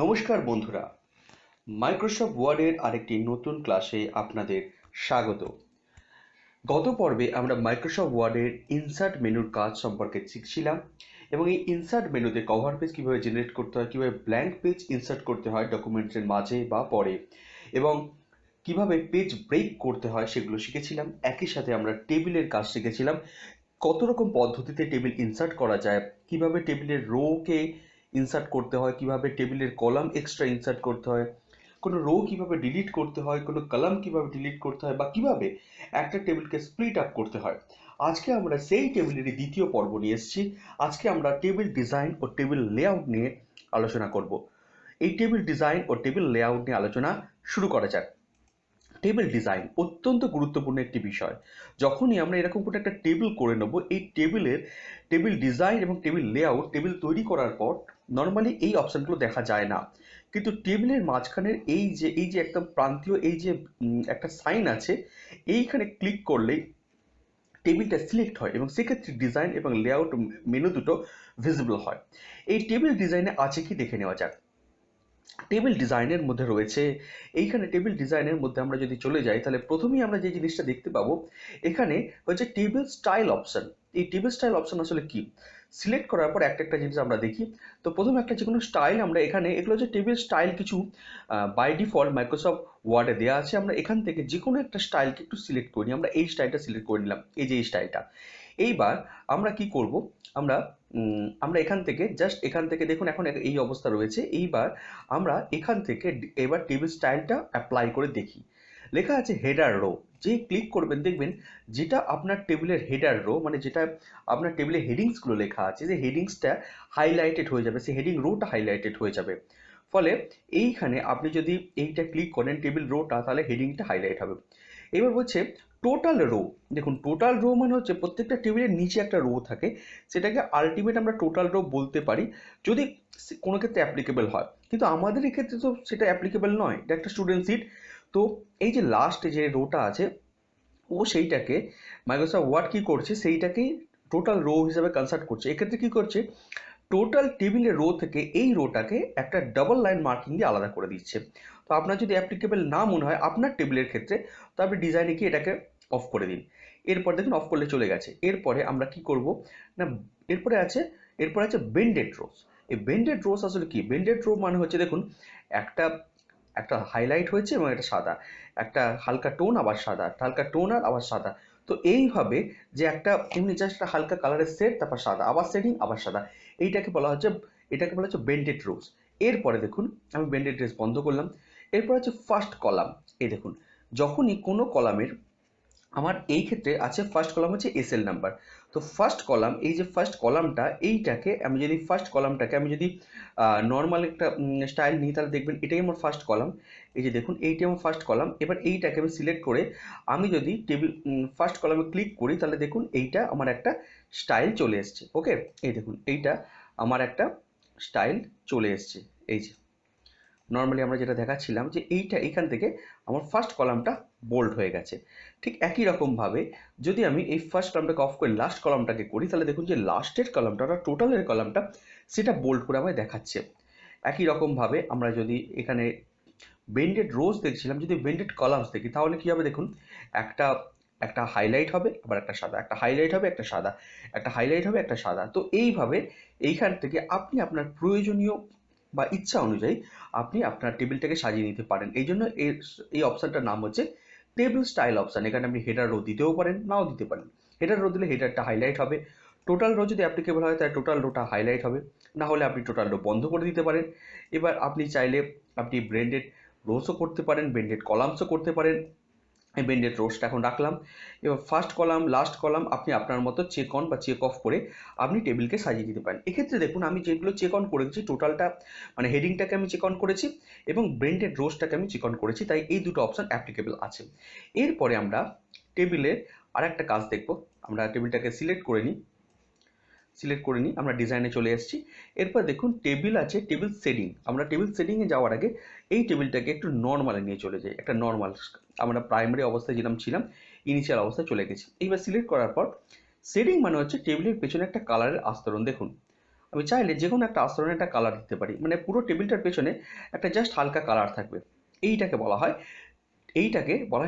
নমস্কার বন্ধুরা, মাইক্রোসফট ওয়ার্ডের আরেকটি নতুন ক্লাসে আপনাদের স্বাগত। গত পর্বে আমরা মাইক্রোসফট ওয়ার্ডের ইনসার্ট মেনুর কাজ সম্পর্কে শিখছিলাম এবং এই ইনসার্ট মেনুতে কভার পেজ কীভাবে জেনারেট করতে হয়, কীভাবে ব্ল্যাঙ্ক পেজ ইনসার্ট করতে হয় ডকুমেন্টসের মাঝে বা পরে, এবং কিভাবে পেজ ব্রেক করতে হয় সেগুলো শিখেছিলাম। একই সাথে আমরা টেবিলের কাজ শিখেছিলাম, কত রকম পদ্ধতিতে টেবিল ইনসার্ট করা যায়, কিভাবে টেবিলের রোকে ইনসার্ট করতে হয়, কিভাবে টেবিলের কলাম এক্সট্রা ইনসার্ট করতে হয়, কোনো রো কিভাবে ডিলিট করতে হয়, কোনো কলাম কিভাবে ডিলিট করতে হয়, বা কিভাবে একটা টেবিলকে স্প্লিট আপ করতে হয়। আজকে আমরা সেই টেবিলেরই দ্বিতীয় পর্ব নিয়ে এসেছি। আজকে আমরা টেবিল ডিজাইন ও টেবিল লেআউট নিয়ে আলোচনা করব। এই টেবিল ডিজাইন ও টেবিল লেআউট নিয়ে আলোচনা শুরু করা যাক। টেবিল ডিজাইন অত্যন্ত গুরুত্বপূর্ণ একটি বিষয়। যখনই আমরা এরকম করে একটা টেবিল করে নেব, এই টেবিল ডিজাইন এবং টেবিল লেআউট, টেবিল তৈরি করার পর নর্মালি এই অপশানগুলো দেখা যায় না, কিন্তু টেবিলের মাঝখানের এই যে একদম প্রান্তীয় এই যে একটা সাইন আছে, এইখানে ক্লিক করলেই টেবিলটা সিলেক্ট হয় এবং সেক্ষেত্রে ডিজাইন এবং লেআউট মেনু দুটো ভিজিবল হয়। এই টেবিল ডিজাইনে আছে কি দেখে নেওয়া যাক। টেবিল ডিজাইনের মধ্যে রয়েছে, এইখানে টেবিল ডিজাইনের মধ্যে আমরা যদি চলে যাই তাহলে প্রথমেই আমরা যে জিনিসটা দেখতে পাবো এখানে হচ্ছে টেবিল স্টাইল অপশন। এই টেবিল স্টাইল অপশন আসলে কি, সিলেক্ট করার পর একটা জিনিস আমরা দেখি। তো প্রথমে একটা যে কোনো স্টাইল আমরা এখানে, এগুলো হচ্ছে টেবিল স্টাইল, কিছু বাই ডিফল্ট মাইক্রোসফট ওয়ার্ডে দেওয়া আছে। আমরা এখান থেকে যে কোনো একটা স্টাইলকে একটু সিলেক্ট করি। আমরা এই স্টাইলটা সিলেক্ট করে নিলাম, এই যে এই স্টাইলটা। এইবার আমরা কি করব, আমরা এখান থেকে এখান থেকে দেখুন এখন এই অবস্থা রয়েছে। এইবার আমরা এখান থেকে এবার টেবিল স্টাইলটা অ্যাপ্লাই করে দেখি। লেখা আছে হেডার রো, যে ক্লিক করবেন দেখবেন যেটা আপনার টেবিলের হেডার রো, মানে যেটা আপনার টেবিলের হেডিংসগুলো লেখা আছে, যে হেডিংসটা হাইলাইটেড হয়ে যাবে, সেই হেডিং রোটা হাইলাইটেড হয়ে যাবে। ফলে এইখানে আপনি যদি এইটা ক্লিক করেন টেবিল রোটা, তাহলে হেডিংটা হাইলাইট হবে। এবার বলছে টোটাল রো। দেখুন টোটাল রো মানে হচ্ছে প্রত্যেকটা টেবিলের নিচে একটা রো থাকে, সেটাকে আলটিমেট আমরা টোটাল রো বলতে পারি যদি কোনো ক্ষেত্রে অ্যাপ্লিকেবল হয়, কিন্তু আমাদের এক্ষেত্রে তো সেটা অ্যাপ্লিকেবল নয়, এটা একটা স্টুডেন্ট সিট। তো এই যে লাস্ট যে রোটা আছে, ও সেইটাকে মাইক্রোসফট ওয়ার্ড কী করছে, সেইটাকেই টোটাল রো হিসাবে কনসার্ট করছে। এক্ষেত্রে কী করছে, টোটাল টেবিলের রো থেকে এই রোটাকে একটা ডাবল লাইন মার্কিং দিয়ে আলাদা করে দিচ্ছে। তো আপনার যদি অ্যাপ্লিকেবল না মনে হয় আপনার টেবিলের ক্ষেত্রে, তো আপনি ডিজাইনে গিয়ে এটাকে অফ করে দিন। এরপর দেখুন অফ করলে চলে গেছে। এরপরে আমরা কি করব না, এরপরে আছে বেন্ডেড রোস। এই বেন্ডেড রোস আসলে কি, বেন্ডেড রো মানে হচ্ছে দেখুন একটা একটা হাইলাইট হয়েছে এবং একটা সাদা, একটা হালকা টোন আবার সাদা, হালকা টোন আর আবার সাদা। তো এইভাবে যে একটা এমনি জাস্ট একটা হালকা কালারের সেট, তারপর সাদা, আবার সেটিং, আবার সাদা, এটাকে বলা হচ্ছে বেন্ডেড রোজ। এরপরে দেখুন আমি বেন্ডেড রোজ বন্ধ করলাম। এরপর হচ্ছে ফার্স্ট কলাম। এই দেখুন যখনই কোনো কলামের, আমার এই ক্ষেত্রে আছে ফার্স্ট কলাম হচ্ছে এসএল নাম্বার। তো ফার্স্ট কলাম, এই যে ফার্স্ট কলামটা, এইটাকে আমি যদি ফার্স্ট কলামটাকে আমি যদি নর্মাল একটা স্টাইল নিই, তাহলে দেখবেন এটাই আমার ফার্স্ট কলাম। এই যে দেখুন এইটাই আমার ফার্স্ট কলাম। এবার এইটাকে আমি সিলেক্ট করে আমি যদি টেবিল ফার্স্ট কলামে ক্লিক করি, তাহলে দেখুন এইটা আমার একটা স্টাইল চলে এসছে। ওকে, এই দেখুন এইটা আমার একটা স্টাইল চলে এসছে। এই যে নর্মালি আমরা যেটা দেখাচ্ছিলাম যে এইটা এখান থেকে আমার ফার্স্ট কলামটা বোল্ড হয়ে গেছে। ঠিক একই রকমভাবে যদি আমি এই ফার্স্ট কলামটাকে অফ করে লাস্ট কলামটাকে করি, তাহলে দেখুন যে লাস্টের কলামটা অর্থাৎ টোটালের কলামটা সেটা বোল্ড করে আমায় দেখাচ্ছে। একই রকমভাবে আমরা যদি এখানে বেন্ডেড রোজ দেখছিলাম, যদি বেন্ডেড কলামস দেখি তাহলে কী হবে দেখুন, একটা একটা হাইলাইট হবে, আবার একটা সাদা, একটা হাইলাইট হবে, একটা সাদা, একটা হাইলাইট হবে, একটা সাদা। তো এইভাবে এইখান থেকে আপনি আপনার প্রয়োজনীয় বা ইচ্ছা অনুযায়ী আপনি আপনার টেবিলটাকে সাজিয়ে নিতে পারেন। এই জন্য এই অপশানটার নাম হচ্ছে টেবিল স্টাইল অপশান। এখানে আপনি হেডার রো দিতেও পারেন, নাও দিতে পারেন। হেডার রো দিলে হেডারটা হাইলাইট হবে, টোটাল রো যদি অ্যাপ্লিকেবল হয় তাহলে টোটাল রোটা হাইলাইট হবে, না হলে আপনি টোটাল রো বন্ধ করে দিতে পারেন। এবার আপনি চাইলে আপনি ব্রেন্ডেড রোসও করতে পারেন, বেন্ডেড কলামসও করতে পারেন। এই বেন্ডেড রোসটা এখন রাখলাম। এবার ফার্স্ট কলাম লাস্ট কলাম আপনি আপনার মতো চেক অন বা চেক অফ করে আপনি টেবিলকে সাজিয়ে দিতে পারেন। এক্ষেত্রে দেখুন আমি যেগুলো চেক অন করেছি, টোটালটা মানে হেডিংটাকে আমি চেক অন করেছি এবং বেন্ডেড রোসটাকে আমি চেক অন করেছি, তাই এই দুটো অপশান অ্যাপ্লিকেবল আছে। এরপরে আমরা টেবিলের আর একটা কাজ দেখব। আমরা টেবিলটাকে সিলেক্ট করে নিই, আমরা ডিজাইনে চলে এসেছি। এরপর দেখুন টেবিল আছে, টেবিল সেটিং। আমরা টেবিল সেটিংয়ে যাওয়ার আগে এই টেবিলটাকে একটু নর্মালে নিয়ে চলে যাই। একটা নর্মাল, আমরা প্রাইমারি অবস্থায় যেরকম ছিলাম ইনিশিয়াল অবস্থায় চলে গেছি। এইবার সিলেক্ট করার পর সেটিং মানে হচ্ছে টেবিলের পেছনে একটা কালারের আস্তরণ। দেখুন আমি চাইলে যে কোনো একটা আস্তরণে একটা কালার দিতে পারি, মানে পুরো টেবিলটার পেছনে একটা জাস্ট হালকা কালার থাকবে। এইটাকে বলা হয়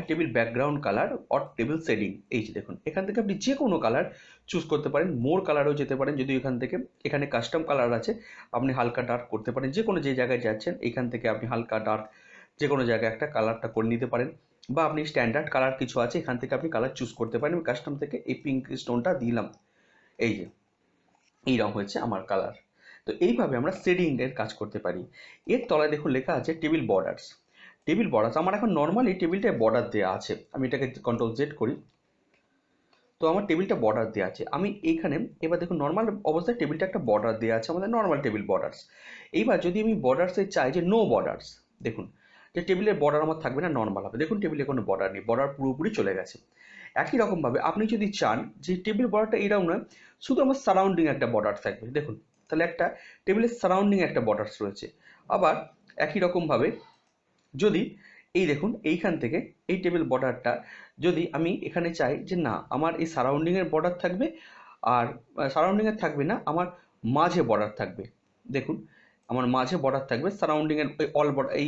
table background colour or table shading. এই যে দেখুন, এখান থেকে আপনি যে কোনো কালার চুজ করতে পারেন, মোর কালারও যেতে পারেন, যদি এখান থেকে এখানে কাস্টম কালার আছে, আপনি হালকা ডার্ক করতে পারেন, যে কোনো যে জায়গায় যাচ্ছেন এখান থেকে আপনি হালকা ডার্ক যে কোনো জায়গায় একটা কালারটা করে নিতে পারেন, বা আপনি স্ট্যান্ডার্ড কালার কিছু আছে এখান থেকে আপনি কালার চুজ করতে পারেন। আমি কাস্টম থেকে এই পিঙ্ক স্টোনটা দিলাম, এই যে এই রং হচ্ছে আমার কালার। তো এইভাবে আমরা শেডিং এর কাজ করতে পারি। এর তলায় দেখুন লেখা আছে টেবিল বর্ডার্স। টেবিল বর্ডার্স আমার এখন নর্মালি টেবিলটায় বর্ডার দেওয়া আছে, আমি এটাকে কন্ট্রোল জেড করি, তো আমার টেবিলটা বর্ডার দেওয়া আছে। আমি এইখানে এবার দেখুন নর্মাল অবস্থায় টেবিলটা একটা বর্ডার দেওয়া আছে, আমাদের নর্মাল টেবিল বর্ডার্স। এইবার যদি আমি বর্ডার্সে চাই যে নো বর্ডার্স, দেখুন যে টেবিলের বর্ডার আমার থাকবে না, নর্মাল হবে। দেখুন টেবিলে কোনো বর্ডার নেই, বর্ডার পুরোপুরি চলে গেছে। একই রকমভাবে আপনি যদি চান যে টেবিল বর্ডারটা এরকম নয়, শুধু আমার সারাউন্ডিং একটা বর্ডার থাকবে, দেখুন তাহলে একটা টেবিলের সারাউন্ডিং একটা বর্ডার্স রয়েছে। আবার একই রকমভাবে যদি এই দেখুন এইখান থেকে এই টেবিল বর্ডারটা যদি আমি এখানে চাই যে না আমার এই সারাউন্ডিংয়ের বর্ডার থাকবে, আর সারাউন্ডিংয়ের থাকবে না, আমার মাঝে বর্ডার থাকবে, দেখুন আমার মাঝে বর্ডার থাকবে, সারাউন্ডিংয়ের ওই অল বর্ডার এই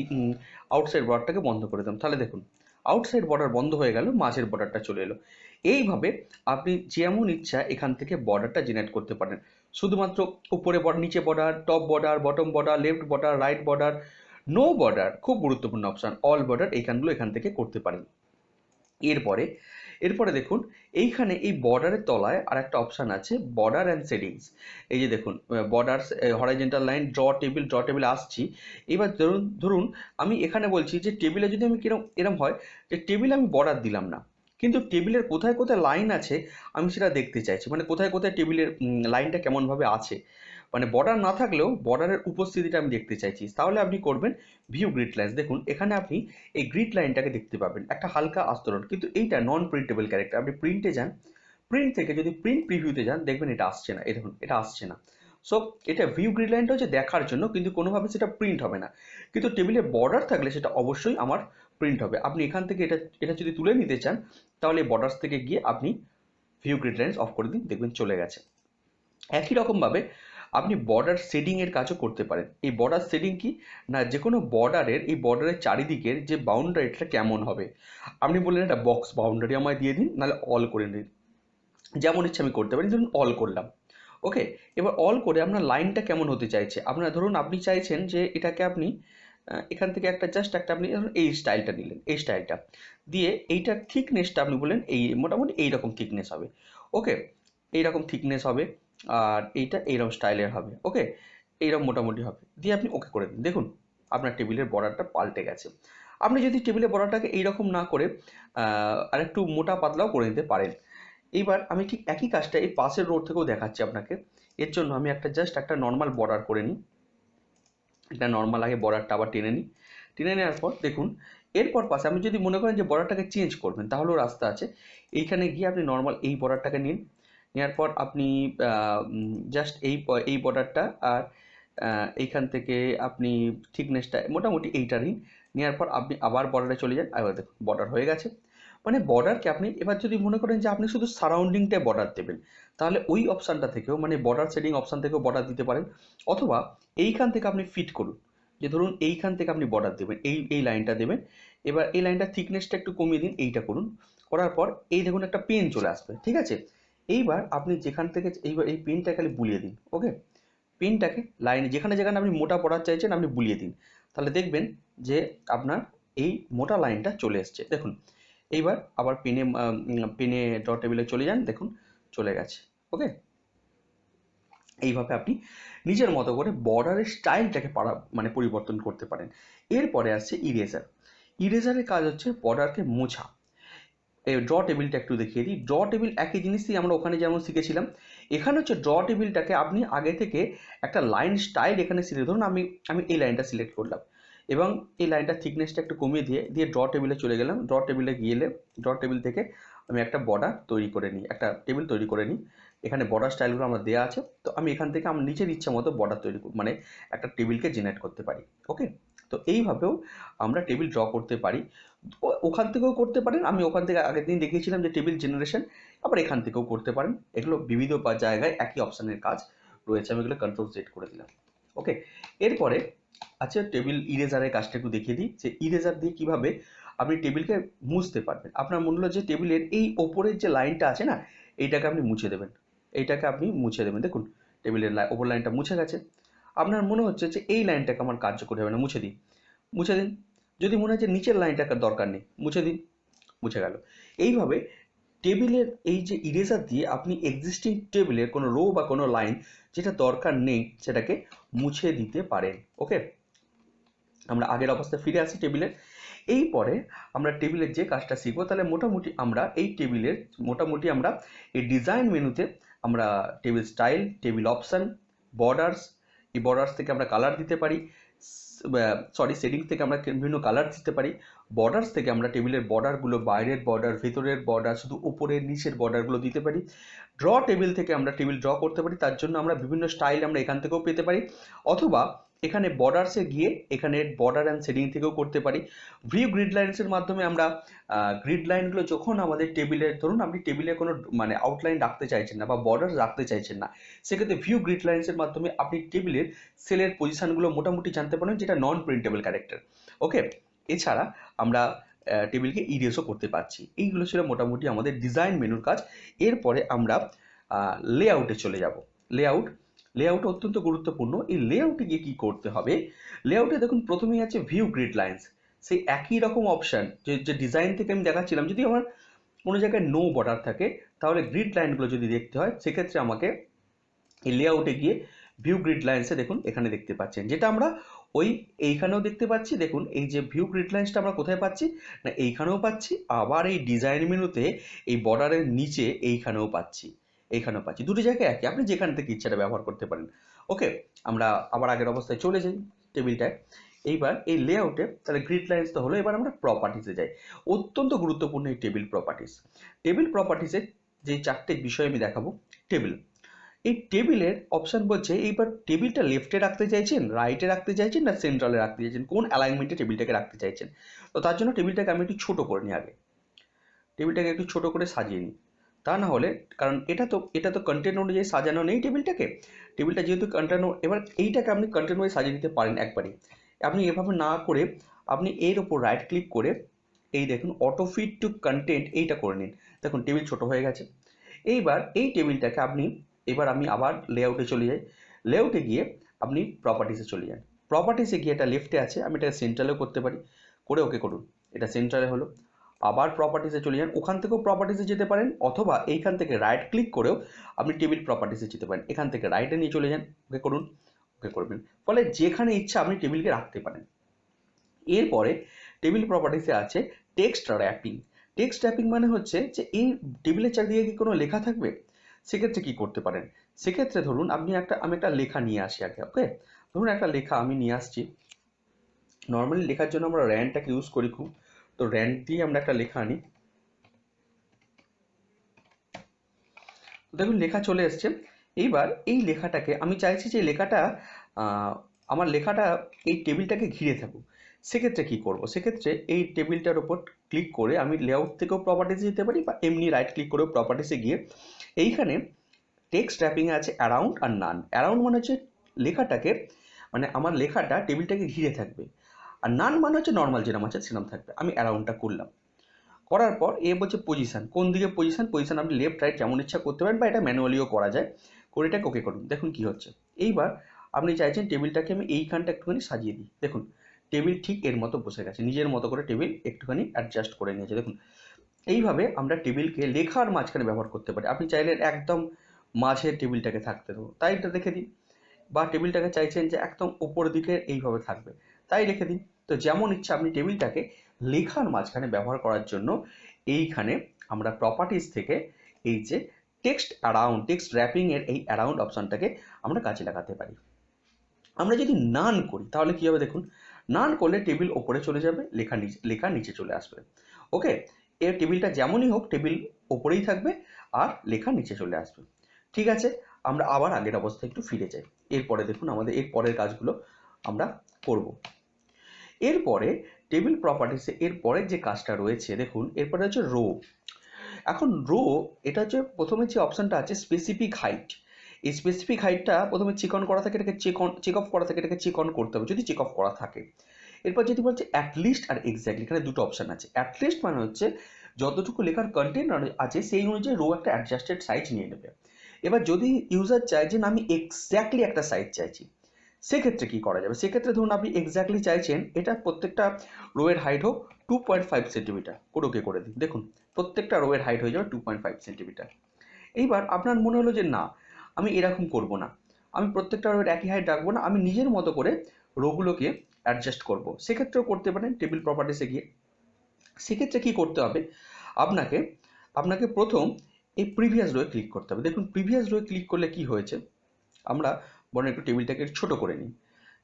আউটসাইড বর্ডারটাকে বন্ধ করে দিলাম, তাহলে দেখুন আউটসাইড বর্ডার বন্ধ হয়ে গেল, মাঝের বর্ডারটা চলে এলো। এইভাবে আপনি যেমন ইচ্ছা এখান থেকে বর্ডারটা জেনারেট করতে পারেন। শুধুমাত্র উপরে বর্ডার, নিচে border, top border, bottom border, left border, right border, no border, খুব গুরুত্বপূর্ণ অপশান, অল বর্ডার এইখানগুলো এখান থেকে করতে পারেন। এরপরে এরপরে দেখুন এইখানে এই বর্ডারের তলায় আর একটা অপশান আছে বর্ডার অ্যান্ড সেটিংস। এই যে দেখুন borders, horizontal line, draw table আসছি। এবার ধরুন ধরুন আমি এখানে বলছি যে টেবিলে যদি আমি এরম হয় যে টেবিলে আমি বর্ডার দিলাম না, কিন্তু টেবিলের কোথায় কোথায় লাইন আছে আমি সেটা দেখতে চাইছি, মানে কোথায় কোথায় টেবিলের লাইনটা কেমনভাবে আছে, মানে বর্ডার না থাকলেও বর্ডারের উপস্থিতিটা আমি দেখতে চাইছি, তাহলে আপনি করবেন ভিউ গ্রিড লাইন্স। দেখুন এখানে আপনি এই গ্রিড লাইনটাকে দেখতে পাবেন, একটা হালকা আস্তরণ, কিন্তু এইটা নন প্রিন্টেবল ক্যারেক্টার। আপনি প্রিন্টে যান, প্রিন্ট থেকে যদি প্রিন্ট প্রিভিউতে যান দেখবেন এটা আসছে না, এই দেখুন এটা আসছে না। সো এটা ভিউ গ্রিড লাইনটা হচ্ছে দেখার জন্য, কিন্তু কোনোভাবে সেটা প্রিন্ট হবে না, কিন্তু টেবিলে বর্ডার থাকলে সেটা অবশ্যই আমার প্রিন্ট হবে। আপনি এখান থেকে এটা এটা যদি তুলে নিতে চান তাহলে বর্ডার্স থেকে গিয়ে আপনি ভিউ গ্রিড লাইন্স অফ করে দিন, দেখবেন চলে গেছে। একই রকমভাবে আপনি বর্ডার শেডিং এর কাজও করতে পারেন। এই বর্ডার শেডিং কি না, যে কোনো বর্ডারের এই বর্ডারের চারিদিকের যে বাউন্ডারিটা কেমন হবে, আপনি বললেন একটা বক্স বাউন্ডারি আমায় দিয়ে দিন, নাহলে অল করে দিন, যেমন ইচ্ছে আমি করতে পারি। ধরুন অল করলাম, ওকে। এবার অল করে আপনার লাইনটা কেমন হতে চাইছে, আপনার ধরুন আপনি চাইছেন যে এটাকে আপনি এখান থেকে একটা জাস্ট একটা আপনি ধরুন এই স্টাইলটা নিলেন, এই স্টাইলটা দিয়ে এইটার থিকনেসটা আপনি বললেন এই মোটামুটি এইরকম থিকনেস হবে, ওকে, এইরকম থিকনেস হবে, আর এইটা এইরকম স্টাইলের হবে, ওকে, এইরকম মোটামুটি হবে, দিয়ে আপনি ওকে করে দিন। দেখুন আপনার টেবিলের বর্ডারটা পাল্টে গেছে। আপনি যদি টেবিলের বর্ডারটাকে এইরকম না করে আরেকটু মোটা পাতলাও করে নিতে পারেন। এইবার আমি ঠিক একই কাজটা এই পাশের রোড থেকেও দেখাচ্ছি আপনাকে। এর জন্য আমি একটা জাস্ট একটা নর্মাল বর্ডার করে নিই, একটা নর্মাল আগে বর্ডারটা আবার টেনে নিই, টেনে নেওয়ার পর দেখুন এরপর পাশে আপনি যদি মনে করেন যে বর্ডারটাকে চেঞ্জ করবেন তাহলেও রাস্তা আছে। এইখানে গিয়ে আপনি নর্মাল এই বর্ডারটাকে নিন, নেওয়ার পর আপনি জাস্ট এই বর্ডারটা আর এইখান থেকে আপনি থিকনেসটা মোটামুটি এইটা নিন, নেওয়ার পর আপনি আবার বর্ডারে চলে যান, এবার দেখুন বর্ডার হয়ে গেছে। মানে বর্ডারকে আপনি এবার যদি মনে করেন যে আপনি শুধু সারাউন্ডিংটায় বর্ডার দেবেন, তাহলে ওই অপশানটা থেকেও মানে বর্ডার সেটিং অপশান থেকেও বর্ডার দিতে পারেন। অথবা এইখান থেকে আপনি ফিট করুন, যে ধরুন এইখান থেকে আপনি বর্ডার দেবেন, এই লাইনটা দেবেন, এবার এই লাইনটা থিকনেসটা একটু কমিয়ে দিন, এইটা করুন, করার পর এই দেখুন একটা পেন চলে আসবে, ঠিক আছে। এইবার আপনি যেখান থেকে এইবার এই পেনটা খালি বুলিয়ে দিন, ওকে, পেনটাকে লাইনে যেখানে যেখানে আপনি মোটা বর্ডার চাইছেন আপনি বুলিয়ে দিন, তাহলে দেখবেন যে আপনার এই মোটা লাইনটা চলে এসছে। দেখুন এইবার আবার পেনে ডট টেবিলে চলে যান, দেখুন চলে গেছে, ওকে। এইভাবে আপনি নিজের মতো করে বর্ডারের স্টাইলটাকে মানে পরিবর্তন করতে পারেন। এরপরে আসছে ইরেজার। ইরেজারের কাজ হচ্ছে বর্ডারকে মোছা। এই ড্র টেবিলটা একটু দেখিয়ে দিই। ড্র টেবিল একই জিনিসই আমরা ওখানে যেমন শিখেছিলাম, এখানে হচ্ছে ড্র টেবিলটাকে আপনি আগে থেকে একটা লাইন স্টাইল এখানে সিলেক্ট, ধরুন আমি আমি এই লাইনটা সিলেক্ট করলাম এবং এই লাইনটা থিকনেসটা একটু কমিয়ে দিয়ে দিয়ে ড্র টেবিলে চলে গেলাম। ড্র টেবিলে গেলে ড্র টেবিল থেকে আমি একটা বর্ডার তৈরি করে নিই, একটা টেবিল তৈরি করে নিই। এখানে বর্ডার স্টাইলগুলো আমার দেওয়া আছে, তো আমি এখান থেকে আমার নিজের ইচ্ছা মতো বর্ডার তৈরি মানে একটা টেবিলকে জেনারেট করতে পারি, ওকে। তো এইভাবেও আমরা টেবিল ড্র করতে পারি। ওখান থেকেও করতে পারেন, আমি ওখান থেকে আগের দিন দেখিয়েছিলাম যে টেবিল জেনারেশন, আবার এখান থেকেও করতে পারেন। এগুলো বিবিধ জায়গায় একই অপশানের কাজ রয়েছে, আমি এগুলো কন্ট্রোল জেড করে দিলাম। ওকে, এরপরে আচ্ছা টেবিল ইরেজারের কাজটা একটু দেখিয়ে দিই যে ইরেজার দিয়ে কিভাবে আপনি টেবিলকে মুছতে পারবেন। আপনার মনে হলো যে টেবিলের এই ওপরের যে লাইনটা আছে না, এইটাকে আপনি মুছে দেবেন, এইটাকে আপনি মুছে দেবেন। দেখুন টেবিলের ওপর লাইনটা মুছে গেছে। আপনার মনে হচ্ছে যে এই লাইনটাকে আমার কার্যকরী হবে না, মুছে দিই, মুছে দিন। যদি মনে হয় যে নিচের লাইনটাকে দরকার নেই, মুছে দিন, মুছে গেল। এইভাবে টেবিলের এই যে ইরেজার দিয়ে আপনি এক্সিস্টিং টেবিলের কোনো রো বা কোনো লাইন যেটা দরকার নেই সেটাকে মুছে দিতে পারেন। ওকে, আমরা আগের অবস্থায় ফিরে আসি টেবিলের। এই পরে আমরা টেবিলের যে কাজটা শিখবো, তাহলে মোটামুটি আমরা এই টেবিলের আমরা এই ডিজাইন মেনুতে আমরা table style, table option, borders, এই বর্ডার্স থেকে আমরা কালার দিতে পারি, সেটিংস থেকে আমরা বিভিন্ন কালার দিতে পারি। বর্ডার্স থেকে আমরা টেবিলের বর্ডারগুলো, বাইরের বর্ডার, ভেতরের বর্ডার, শুধু উপরের নিচের বর্ডারগুলো দিতে পারি। ড্র টেবিল থেকে আমরা টেবিল ড্র করতে পারি, তার জন্য আমরা বিভিন্ন স্টাইল আমরা এখান থেকেও পেতে পারি, অথবা এখানে বর্ডার্সে গিয়ে এখানে বর্ডার অ্যান্ড শেডিং থেকেও করতে পারি। ভিউ গ্রিড লাইন্সের মাধ্যমে আমরা গ্রিড লাইনগুলো যখন আমাদের টেবিলে, ধরুন আপনি টেবিলে কোনো মানে আউটলাইন রাখতে চাইছেন না বা বর্ডার রাখতে চাইছেন না, সেক্ষেত্রে ভিউ গ্রিড লাইন্সের মাধ্যমে আপনি টেবিলের সেলের পজিশনগুলো মোটামুটি জানতে পারেন, যেটা নন প্রিন্টেবল ক্যারেক্টার। ওকে, এছাড়া আমরা টেবিলকে ইরেজও করতে পারছি। এইগুলো ছিল মোটামুটি আমাদের ডিজাইন মেনুর কাজ। এরপরে আমরা লেআউটে চলে যাব। লেআউট অত্যন্ত গুরুত্বপূর্ণ। এই লেআউটে গিয়ে কী করতে হবে, লেআউটে দেখুন প্রথমেই আছে ভিউ গ্রিড লাইন্স, সেই একই রকম অপশান যে ডিজাইন থেকে আমি দেখাচ্ছিলাম। যদি আমার কোনো জায়গায় নো বর্ডার থাকে, তাহলে গ্রিড লাইনগুলো যদি দেখতে হয়, সেক্ষেত্রে আমাকে এই লেআউটে গিয়ে ভিউ গ্রিড লাইন্সে দেখুন এখানে দেখতে পাচ্ছেন, যেটা আমরা এইখানেও দেখতে পাচ্ছি। দেখুন এই যে ভিউ গ্রিড লাইন্সটা আমরা কোথায় পাচ্ছি না, এইখানেও পাচ্ছি, আবার এই ডিজাইন মেনুতে এই বর্ডারের নিচে এইখানেও পাচ্ছি, দুটো জায়গায় একই, আপনি যেখান থেকে ইচ্ছাটা ব্যবহার করতে পারেন। ওকে, আমরা আবার আগের অবস্থায় চলে যাই টেবিলটায়। এইবার এই লেআউটে তাহলে গ্রিড লাইন্স তো হলো, এবার আমরা প্রপার্টিসে যাই। অত্যন্ত গুরুত্বপূর্ণ এই টেবিল প্রপার্টিসে যে চারটে বিষয় আমি দেখাবো। এই টেবিলের অপশান বলছে এইবার টেবিলটা লেফটে রাখতে চাইছেন, রাইটে রাখতে চাইছেন, না সেন্ট্রালে রাখতে চাইছেন, কোন অ্যালাইনমেন্টে টেবিলটাকে রাখতে চাইছেন। তো তার জন্য টেবিলটাকে আমি একটু ছোটো করে নিই, আগে টেবিলটাকে একটু ছোটো করে সাজিয়ে নিই। তা না হলে, কারণ এটা তো কন্টেন্ট অনুযায়ী সাজানো নেই টেবিলটা যেহেতু কন্টেন্ট, এবার এইটাকে আপনি কন্টেন্ট অনুযায়ী সাজিয়ে নিতে পারেন একবারই। আপনি এভাবে না করে আপনি এর ওপর রাইট ক্লিক করে এই দেখুন অটো ফিট টু কন্টেন্ট এইটা করে নিন। দেখুন টেবিল ছোট হয়ে গেছে। এইবার এই টেবিলটাকে আমি আবার লেআউটে চলে যাই। লেআউটে গিয়ে আপনি প্রপার্টিসে চলে যান। প্রপার্টিসে গিয়ে এটা লেফটে আছে, আমি এটাকে সেন্ট্রালেও করতে পারি, করে ওকে করুন, এটা সেন্ট্রালে হলো। আবার প্রপার্টিসে চলে যান, ওখান থেকেও প্রপার্টিসে যেতে পারেন, অথবা এইখান থেকে রাইট ক্লিক করেও আপনি টেবিল প্রপার্টিসে যেতে পারেন। এখান থেকে রাইটে নিয়ে চলে যান, ওকে করুন, ওকে করবেন। ফলে যেখানে ইচ্ছা আপনি টেবিলকে রাখতে পারেন। এরপরে টেবিল প্রপার্টিসে আছে টেক্সট র্যাপিং মানে হচ্ছে যে এই টেবিলের চারদিকে কি কোনো লেখা থাকবে, সেক্ষেত্রে কি করতে পারেন। সেক্ষেত্রে ধরুন আমি একটা লেখা নিয়ে আসি আগে। ওকে, ধরুন একটা লেখা আমি নিয়ে আসছি। নর্মালি লেখার জন্য আমরা র্যান্ডটাকে ইউজ করি খুব, তো র্যান্ড দিয়ে আমরা একটা লেখা আনি। দেখুন লেখা চলে এসছে। এইবার এই লেখাটাকে আমি চাইছি যে লেখাটা আমার লেখাটা এই টেবিলটাকে ঘিরে থাকুক। সেক্ষেত্রে কি করব, সেক্ষেত্রে এই টেবিলটার ওপর ক্লিক করে আমি লেআউট থেকেও প্রপার্টিসে যেতে পারি, বা এমনি রাইট ক্লিক করেও প্রপার্টিসে গিয়ে এইখানে টেক্সট র্যাপিংয়ে আছে অ্যারাউন্ড আর নান। অ্যারাউন্ড মানে হচ্ছে লেখাটাকে, মানে আমার লেখাটা টেবিলটাকে ঘিরে থাকবে, আর নান মানে হচ্ছে নর্মাল যেরকম আছে সেরকম থাকবে। আমি অ্যারাউন্ডটা করলাম, করার পর এ বলছে পজিশান, কোন দিকে পজিশান আপনি লেফট রাইট যেমন ইচ্ছা করতে পারেন, বা এটা ম্যানুয়ালিও করা যায়। করে এটাকে ওকে করুন, দেখুন কি হচ্ছে। এইবার আপনি চাইছেন টেবিলটাকে আমি এইখানটা একটুখানি সাজিয়ে দিই। দেখুন টেবিল ঠিক এর মতো বসে গেছে, নিজের মতো করে টেবিল একটুখানি অ্যাডজাস্ট করে নিয়েছে। দেখুন এইভাবে আমরা টেবিলকে লেখার মাঝখানে ব্যবহার করতে পারি। আপনি চাইলে একদম মাঝে টেবিলটাকে থাকতে দেবো, তাই এটা রেখে দিন, বা টেবিলটাকে চাইছেন যে একদম উপর দিকে এইভাবে থাকবে, তাই রেখে দিন। তো যেমন ইচ্ছা আপনি টেবিলটাকে লেখার মাঝখানে ব্যবহার করার জন্য এইখানে আমরা প্রপার্টিস থেকে এই যে টেক্সট র্যাপিং এর এই অ্যারাউন্ড অপশনটাকে আমরা কাজে লাগাতে পারি। আমরা যদি নান করি তাহলে কি হবে, দেখুন নান করলে টেবিল ওপরে চলে যাবে, লেখা নিচে চলে আসবে। ওকে, এর টেবিলটা যেমনই হোক টেবিল ওপরেই থাকবে আর লেখা নিচে চলে আসবে। ঠিক আছে, আমরা আবার আগের অবস্থায় একটু ফিরে যাই। এরপরে দেখুন আমাদের এর পরের কাজগুলো আমরা করব। এরপরে টেবিল প্রপার্টিসে এরপরে যে কাজটা রয়েছে, দেখুন এরপরে হচ্ছে রো। এখন রো, এটা হচ্ছে প্রথমে যে অপশনটা আছে স্পেসিফিক হাইট। এই স্পেসিফিক হাইটটা প্রথমে চেক অন করা থাকে, এটাকে চেক অফ করা থাকে, এটাকে চেক অন করতে হবে যদি চেক অফ করা থাকে। এরপর যদি বলছে অ্যাটলিস্ট আর এক্স্যাক্টলি, এখানে দুটো অপশান আছে। অ্যাটলিস্ট মানে হচ্ছে যতটুকু লেখার কন্টেন্ট আছে সেই অনুযায়ী রো একটা অ্যাডজাস্টেড সাইজ নিয়ে নেবে। এবার যদি ইউজার চায় যে না আমি এক্স্যাক্টলি একটা সাইজ চাইছি, সেক্ষেত্রে কি করা যাবে? সেক্ষেত্রে ধরুন আপনি এক্স্যাক্টলি চাইছেন এটা প্রত্যেকটা রোয়ের হাইট হোক 2.5 সেন্টিমিটার, ওকে করে দিন। দেখুন প্রত্যেকটা রোয়ের হাইট হয়ে যাবে 2.5 সেন্টিমিটার। এইবার আপনার মনে হলো যে না আমি এরকম করব না, আমি প্রত্যেকটা রোয়ের একই হাইট রাখবো না, আমি নিজের মতো করে রোগুলোকে অ্যাডজাস্ট করব, সেক্ষেত্রেও করতে পারেন টেবিল প্রপার্টিসে গিয়ে। সেক্ষেত্রে কি করতে হবে আপনাকে, আপনাকে প্রথম এই প্রিভিয়াস রোয়ে ক্লিক করতে হবে। দেখুন প্রিভিয়াস রোয়ে ক্লিক করলে কি হয়েছে, আমরা বরং একটু টেবিলটাকে ছোট করে নিই,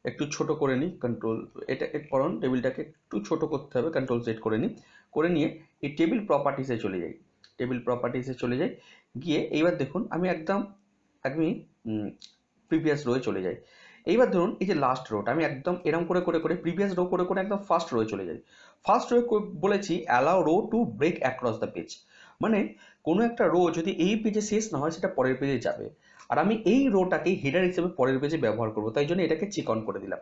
একটু ছোট করে নিই, কন্ট্রোল এটা করুন, টেবিলটাকে একটু ছোট করতে হবে, কন্ট্রোল সেট করে নিই, করে নিয়ে এই টেবিল প্রপার্টিসে চলে যাই, টেবিল প্রপার্টিসে চলে যাই, গিয়ে এইবার দেখুন আমি একদম প্রিভিয়াস রোয়ে চলে যাই। এইবার ধরুন এই যে লাস্ট রোটা আমি একদম এরম করে করে করে প্রিভিয়াস রো করে করে একদম ফার্স্ট রোয়ে চলে যাই। ফার্স্ট রোয়ে বলেছি allow row to break across the page, মানে কোনো একটা রো যদি এই পেজে শেষ না হয় সেটা পরের পেজে যাবে, আর আমি এই রোটাকে হেডার হিসেবে পরের পেজে ব্যবহার করবো, তাই জন্য এটাকে চেক অন করে দিলাম।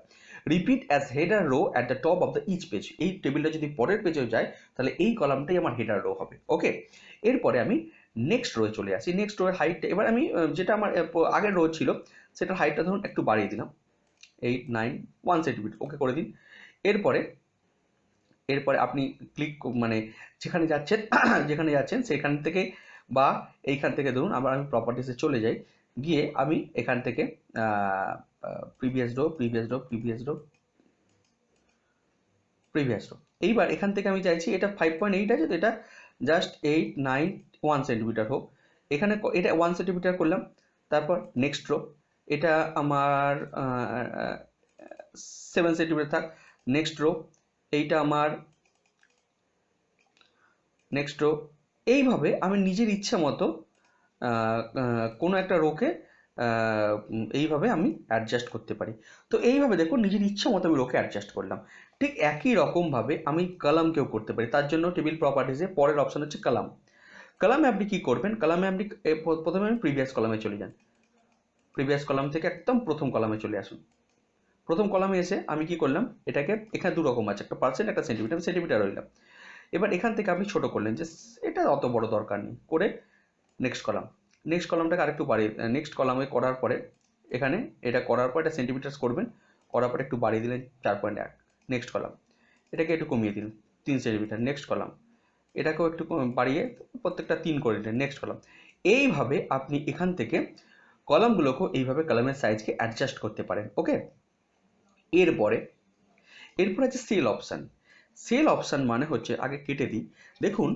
Repeat as header row at the top of the each page, এই টেবিলটা যদি পরের পেজেও যায় তাহলে এই কলামটাই আমার হেডার রো হবে। ওকে, এরপরে আমি নেক্সট রোয়ে চলে আসি। নেক্সট রোয়ের হাইট এবার আমি যেটা আমার আগের রো ছিল সেটার হাইটটা ধরুন একটু বাড়িয়ে দিলাম, 8 9 1 সেন্টিমিটার, ওকে করে দিন। এরপরে আপনি ক্লিক মানে যেখানে যাচ্ছেন যেখানে যাচ্ছেন সেখান থেকে বা এইখান থেকে ধরুন আবার আমি প্রপার্টিসে চলে যাই, গিয়ে আমি এখান থেকে previous row previous row previous row previous row, এইবার এখান থেকে আমি চাইছি এটা 5.8 আছে তো এটা জাস্ট 8 9 1 সেন্টিমিটার হোক, এখানে এটা 1 সেন্টিমিটার করলাম। তারপর নেক্সট রো এটা আমার 7 সেন্টিমিটার থাক। নেক্সট রো এইটা আমার নেক্সট রো, এইভাবে আমি নিজের ইচ্ছা মতো কোনো একটা রোকে এইভাবে আমি অ্যাডজাস্ট করতে পারি। তো এইভাবে দেখুন নিজের ইচ্ছা মতো আমি রোকে অ্যাডজাস্ট করলাম। ঠিক একই রকমভাবে আমি কলামকেও করতে পারি, তার জন্য টেবিল প্রপার্টিসে পরের অপশন হচ্ছে কলাম। কলামে আপনি কি করবেন, কলামে আপনি প্রথমে আমি প্রিভিয়াস কলামে চলে যান, প্রিভিয়াস কলাম থেকে একদম প্রথম কলামে চলে আসুন। প্রথম কলামে এসে আমি কি করলাম, এটাকে এখানে দু রকম আছে, একটা পার্সেন্ট একটা সেন্টিমিটার, সেন্টিমিটার রইলাম। এবার এখান থেকে আপনি ছোট করলেন যে এটা অত বড় দরকার নেই, করে নেক্সট কলাম, নেক্সট কলামটাকে আরেকটু বাড়িয়ে নেক্সট কলামে করার পরে এখানে এটা করার পর এটা সেন্টিমিটার্স করবেন, করার পরে একটু বাড়িয়ে দিলেন 4.1। নেক্সট কলাম এটাকে একটু কমিয়ে দিন 3 সেন্টিমিটার। নেক্সট কলাম এটাকেও একটু বাড়িয়ে প্রত্যেকটা 3 করে দিলেন। নেক্সট কলাম, এইভাবে আপনি এখান থেকে কলামগুলোকেও এইভাবে কলামের সাইজকে অ্যাডজাস্ট করতে পারেন। ওকে, এরপরে আছে সেল অপশান। সেল অপশান মানে হচ্ছে, আগে কেটে দিই, দেখুন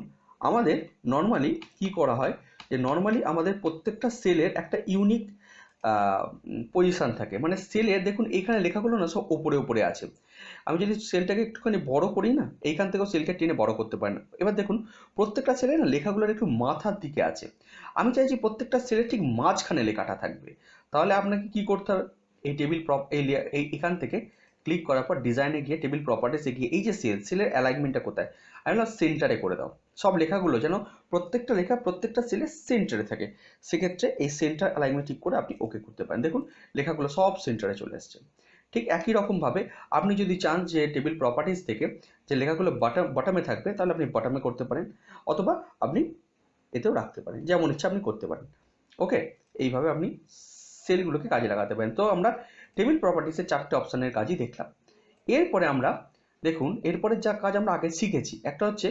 আমাদের নর্মালি কি করা হয় যে নর্মালি আমাদের প্রত্যেকটা সেলের একটা ইউনিক পজিশান থাকে, মানে সেলের দেখুন এইখানে লেখাগুলো না সব ওপরে ওপরে আছে। আমি যদি সেলটাকে একটুখানি বড় করি না, এইখান থেকেও সেলকে টেনে বড় করতে পারি না। এবার দেখুন প্রত্যেকটা সেলে না লেখাগুলোর একটু মাথার দিকে আছে, আমি চাইছি প্রত্যেকটা সেলের ঠিক মাঝখানে লেখাটা থাকবে। তাহলে আপনাকে কি করতে হবে, এই টেবিল এখান থেকে ক্লিক করার পর ডিজাইনে গিয়ে টেবিল প্রপার্টিসে গিয়ে এই যে সেলের অ্যালাইনমেন্টটা কোথায়, আমি বললাম সেন্টারে করে দাও, সব লেখাগুলো যেন প্রত্যেকটা লেখা প্রত্যেকটা সেলের সেন্টারে থাকে। সেক্ষেত্রে এই সেন্টার অ্যালাইনমেন্ট ঠিক করে আপনি ওকে করতে পারেন। দেখুন লেখাগুলো সব সেন্টারে চলে আসছে। ঠিক একই রকমভাবে আপনি যদি চান যে টেবিল প্রপার্টিস থেকে যে লেখাগুলো বটমে থাকবে, তাহলে আপনি বটমে করতে পারেন, অথবা আপনি এতেও রাখতে পারেন, যেমন ইচ্ছা আপনি করতে পারেন। ওকে, এইভাবে আপনি সেলগুলোকে কাজে লাগাতে পারেন। তো আমরা টেবিল প্রপার্টিসের 4টে অপশানের কাজই দেখলাম। এরপরে আমরা দেখুন এরপরে যা কাজ আমরা আগে শিখেছি, একটা হচ্ছে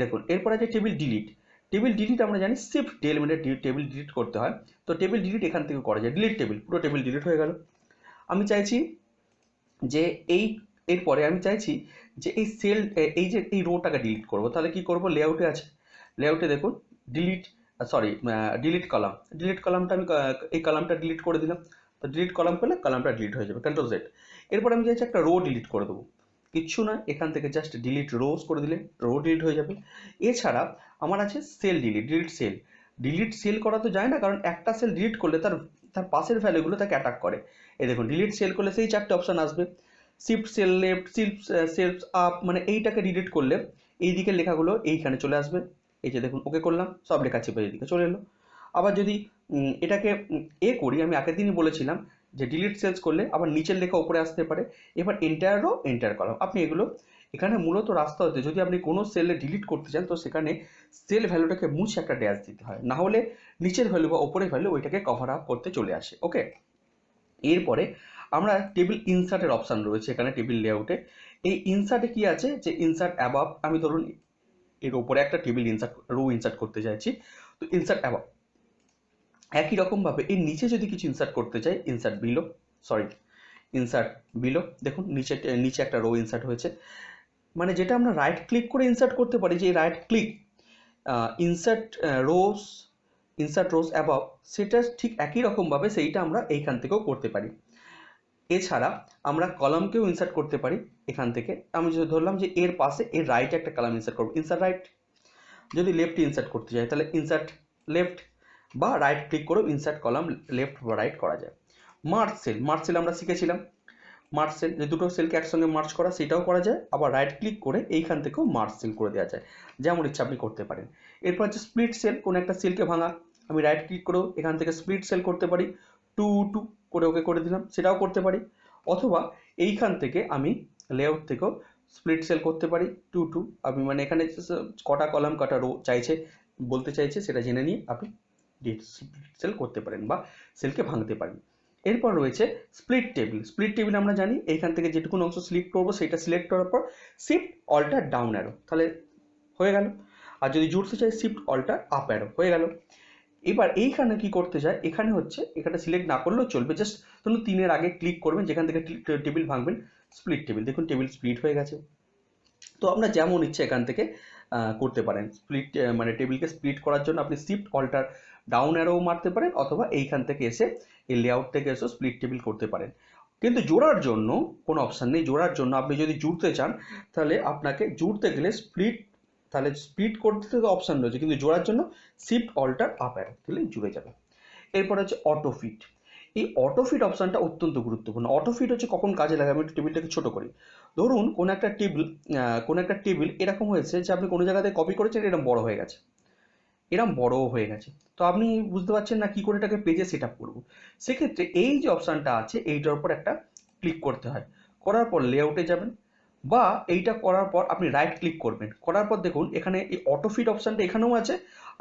দেখুন এরপরে আছে টেবিল ডিলিট। টেবিল ডিলিট আমরা জানি শিফট ডেল মেরে টেবিল ডিলিট করতে হয়। তো টেবিল ডিলিট এখান থেকে করা যায়, ডিলিট টেবিল, পুরো টেবিল ডিলিট হয়ে গেল। আমি চাইছি যে এরপরে আমি চাইছি যে এই সেল এই যে এই রোটাকে ডিলিট করব, তাহলে কি করব, লেআউটে আছে, লেআউটে দেখুন ডিলিট ডিলিট কলাম, ডিলিট কলামটা আমি এই কলামটা ডিলিট করে দিলাম। তো ডিলিট কলাম করলে কলামটা ডিলিট হয়ে যাবে, কন্ট্রোল জেড। এরপর আমি চাইছি একটা রো ডিলিট করে দেবো, কিচ্ছু না, এখান থেকে জাস্ট ডিলিট রোজ করে দিলে রো ডিলিট হয়ে যাবে। এছাড়া আমার আছে cell delete cell. Delete cell করা তো যায় না, কারণ একটা সেল ডিলিট করলে তার তার পাশের ভ্যালুগুলো তাকে অ্যাটাক করে। এই দেখুন ডিলিট সেল করলে সেই 4টে অপশান আসবে, shift cell left, shift cells up, মানে এইটাকে ডিলিট করলে এই দিকের লেখাগুলো এইখানে চলে আসবে। এই যে দেখুন ওকে করলাম, সব লেখা চেপে এদিকে চলে এলো। আবার যদি এটাকে করি, আমি আগের দিনই বলেছিলাম যে ডিলিট সেলস করলে আবার নিচের লেখা উপরে আসতে পারে। এবার এন্টায়ার রো এন্টায়ার কলাম, আপনি এগুলো এখানে মূলত রাস্তা হচ্ছে যদি আপনি কোনো সেলে ডিলিট করতে চান তো সেখানে সেল ভ্যালুটাকে মুছে একটা ড্যাশ দিতে হয়, না হলে নিচের ভ্যালু বা উপরের ভ্যালু ওইটাকে কভার আপ করতে চলে আসে। ওকে, এরপরে আমরা টেবিল ইনসার্টের অপশান রয়েছে এখানে টেবিল লেআউটে। এই ইনসার্টে কি আছে যে ইনসার্ট অ্যাবাভ, আমি ধরুন এর উপরে একটা টেবিল ইনসার্ট রো ইনসার্ট করতে চাইছি, তো ইনসার্ট অ্যাবাভ। একই রকমভাবে এর নিচে যদি কিছু ইনসার্ট করতে চাই, ইনসার্ট বিলো, ইনসার্ট বিলো, দেখুন নিচে একটা রো ইনসার্ট হয়েছে। মানে যেটা আমরা রাইট ক্লিক করে ইনসার্ট করতে পারি, যে right click insert rose, insert rose above, সেটা ঠিক একই রকমভাবে সেইটা আমরা এইখান থেকেও করতে পারি। এছাড়া আমরা কলামকেও ইনসার্ট করতে পারি এখান থেকে। আমি যদি ধরলাম যে এর পাশে এর রাইটে একটা কলাম ইনসার্ট করবো, ইনসার্ট রাইট। যদি লেফটে ইনসার্ট করতে চাই তাহলে ইনসার্ট লেফট, বা রাইট ক্লিক করেও ইনসার্ট কলাম লেফট বা রাইট করা যায়। মার্জ সেল আমরা শিখেছিলাম, মার্জ সেল যে দুটো সেলকে একসঙ্গে মার্জ করা, সেটাও করা যায়। আবার রাইট ক্লিক করে এইখান থেকেও মার্জ সেল করে দেওয়া যায়, যেমন ইচ্ছা আপনি করতে পারেন। এরপর হচ্ছে স্প্লিট সেল, কোনো একটা সেলকে ভাঙা, আমি রাইট ক্লিক করেও এখান থেকে স্প্লিট সেল করতে পারি, টু টু করে ওকে করে দিলাম, সেটাও করতে পারি। অথবা এইখান থেকে আমি লেআউট থেকেও স্প্লিট সেল করতে পারি, টু টু। আমি মানে এখানে কটা কলাম কটা রো বলতে চাইছে সেটা জেনে নিয়ে আপনি স্প্লিট সেল করতে পারেন বা সেলকে ভাঙতে পারেন। এরপর রয়েছে স্প্লিট টেবিল আমরা জানি এইখান থেকে যেটুকুন অংশ সিলেক্ট করবো সেটা সিলেক্ট করার পর শিফট অল্টার ডাউন অ্যারো, তাহলে হয়ে গেল। আর যদি জুড়তে চাই শিফট অল্টার আপ অ্যারো, হয়ে গেল। এবার এইখানে কি করতে চাই, এখানে হচ্ছে এখানে সিলেক্ট না করলেও চলবে, জাস্ট ধরুন 3-এর আগে ক্লিক করবেন, যেখান থেকে টেবিল ভাঙবেন, স্প্লিট টেবিল, দেখুন টেবিল স্প্লিট হয়ে গেছে। তো আমরা যেমন ইচ্ছে এখান থেকে করতে পারেন। স্প্লিট মানে টেবিলকে স্প্লিট করার জন্য আপনি শিফট অল্টার ডাউন অ্যারো মারতে পারেন, অথবা এইখান থেকে এসে এই লেআউট থেকে এসে স্প্লিট টেবিল করতে পারেন। কিন্তু জোড়ার জন্য কোনো অপশান নেই। জোড়ার জন্য আপনি যদি জুড়তে চান তাহলে আপনাকে জুড়তে গেলে তাহলে স্প্লিট করতে তো অপশান রয়েছে, কিন্তু জোড়ার জন্য শিফট অল্টার আপ অ্যারো দিলে জুড়ে যাবে। এরপর হচ্ছে অটোফিট। এই অটোফিট অপশানটা অত্যন্ত গুরুত্বপূর্ণ। অটোফিট হচ্ছে কখন কাজে লাগে, আমি একটু টেবিলটাকে ছোট করি। ধরুন কোনো একটা টেবিল এরকম হয়েছে যে আপনি কোনো জায়গাতে কপি করেছেন, এরকম বড় হয়ে গেছে, এরকম বড়ও হয়ে গেছে, তো আপনি বুঝতে পারছেন না কি করে এটাকে পেজে সেট আপ করবো। সেক্ষেত্রে এই যে অপশানটা আছে এইটার উপর একটা ক্লিক করতে হয়, করার পর লেআউটে যাবেন, বা এইটা করার পর আপনি রাইট ক্লিক করবেন, করার পর দেখুন এখানে এই অটোফিট অপশানটা এখানেও আছে,